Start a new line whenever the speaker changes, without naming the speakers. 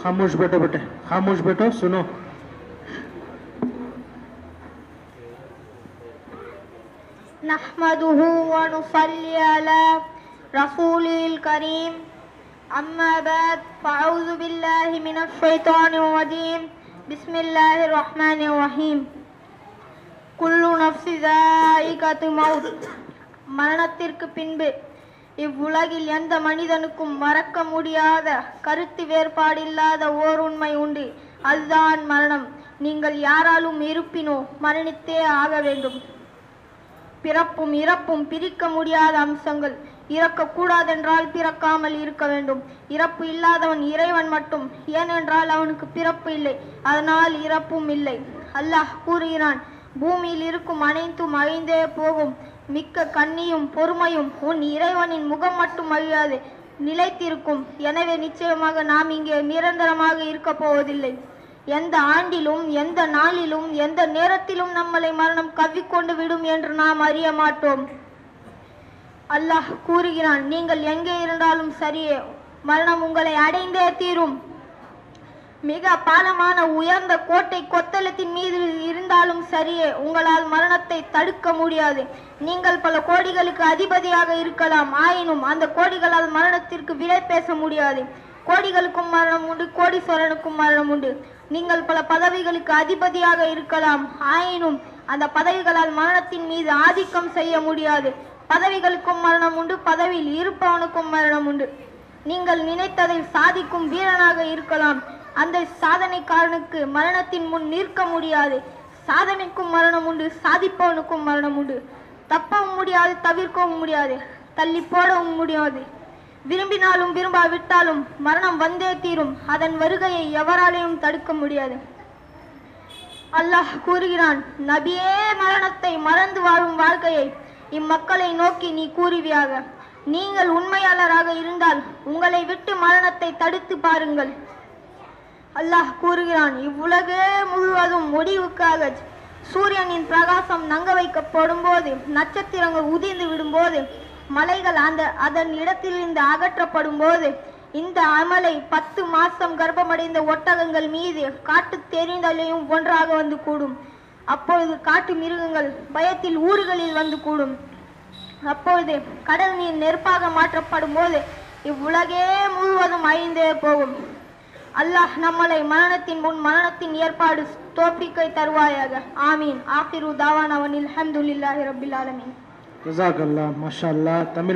खामोश बैठो बेटे, खामोश बैठो, सुनो।
नहमदुहु व नुसल्ली अला रसूलिल करीम अम्मा बाद फ़अऊज़ु बिल्लाहि मिनश शैतानिर रजीम बिस्मिल्लाहिर रहमानिर रहीम कुल्लु नफ्सि ज़ाइक़तुल मौत மரணத்திற்கு பின்பு இவ்வுலகில் எந்த மனிதனுக்கும் மறக்க முடியாத கருத்து வேறுபாடில்லாத ஓர் உண்மை உண்டு, அதுதான் மரணம். நீங்கள் யாராலும் இருப்பினோ மரணித்தே ஆக வேண்டும். பிறப்பும் இறப்பும் பிரிக்க முடியாத அம்சங்கள். இறக்கக்கூடாதென்றால் பிறக்காமல் இருக்க வேண்டும். இறப்பு இல்லாதவன் இறைவன் மட்டும், ஏனென்றால் அவனுக்கு பிறப்பு இல்லை, அதனால் இறப்பும் இல்லை. அல்லாஹ் கூறுகிறான், பூமியில் இருக்கும் அனைத்தும் அழிந்தே போகும், மிக்க கண்ணியும் பொறுமையும் உன் இறைவனின் முகம் மட்டும் அழியாது, நிலைத்திருக்கும். எனவே நிச்சயமாக நாம் இங்கே நிரந்தரமாக இருக்க போவதில்லை. எந்த ஆண்டிலும் எந்த நாளிலும் எந்த நேரத்திலும் நம்மளை மரணம் கவ்விக்கொண்டு விடும் என்று நாம் அறிய மாட்டோம். அல்லாஹ் கூறுகிறான், நீங்கள் எங்கே இருந்தாலும் சரியே, மரணம் உங்களை அடைந்தே தீரும். மிக பாலமான உயர்ந்த கோட்டை கொத்தளத்தின் மீது இருந்தாலும் சரியே, உங்களால் மரணத்தை தடுக்க முடியாது. நீங்கள் பல கோடிகளுக்கு அதிபதியாக இருக்கலாம், ஆயினும் அந்த கோடிகளால் மரணத்திற்கு விலை பேச முடியாது. கோடிகளுக்கும் மரணம் உண்டு, கோடீஸ்வரனுக்கும் மரணம் உண்டு. நீங்கள் பல பதவிகளுக்கு அதிபதியாக இருக்கலாம், ஆயினும் அந்த பதவிகளால் மரணத்தின் மீது ஆதிக்கம் செய்ய முடியாது. பதவிகளுக்கும் மரணம் உண்டு, பதவியில் இருப்பவனுக்கும் மரணம் உண்டு. நீங்கள் நினைத்ததை சாதிக்கும் வீரனாக இருக்கலாம், அந்த சாதனைக்காரனுக்கு மரணத்தின் முன் நிற்க முடியாது. சாதனைக்கும் மரணம் உண்டு, சாதிப்பவனுக்கும் மரணம் உண்டு. தப்பவும் முடியாது, தவிர்க்கவும் முடியாது, தள்ளி போடவும் முடியாது. விரும்பினாலும் விரும்பாவிட்டாலும் மரணம் வந்தே தீரும். அதன் வருகையை எவராலையும் தடுக்க முடியாது. அல்லாஹ் கூறுகிறான், நபியே, மரணத்தை மறந்து வாழும் வாழ்க்கையை இம்மக்களை நோக்கி நீ கூறுவியாக. நீங்கள் உண்மையாளராக இருந்தால் உங்களை விட்டு மரணத்தை தடுத்து பாருங்கள். அல்லாஹ் கூறுகிறான், இவ்வுலகே முழுவதும் முடிவுக்காக சூரியனின் பிரகாசம் நங்க வைக்கப்படும் போது, நட்சத்திரங்கள் உதிர்ந்து விடும்போது, மலைகள் அதன் இடத்திலிருந்து அகற்றப்படும் போது, இந்த அமலை 10 மாசம் கர்ப்பமடைந்த ஒட்டகங்கள் மீது காட்டு தெரிந்தலையும் ஒன்றாக வந்து கூடும். அப்பொழுது காட்டு மிருகங்கள் பயத்தில் ஊர்களில் வந்து கூடும். அப்பொழுது கடல் நீர் நெருப்பாக மாற்றப்படும் போது இவ்வுலகே முழுவதும் அழிந்தே போகும். அல்லாஹ் நம்மளை மரணத்தின் முன் மரணத்தின் ஏற்பாடு தோப்பிக்கை தருவாயாக. ஆமீன். ஆகிரு தாவானா அல்ஹம்துலில்லாஹி ரப்பில் ஆலமீன்.
ஜஸாக்கல்லாஹ். மாஷா அல்லாஹ். தமிழ்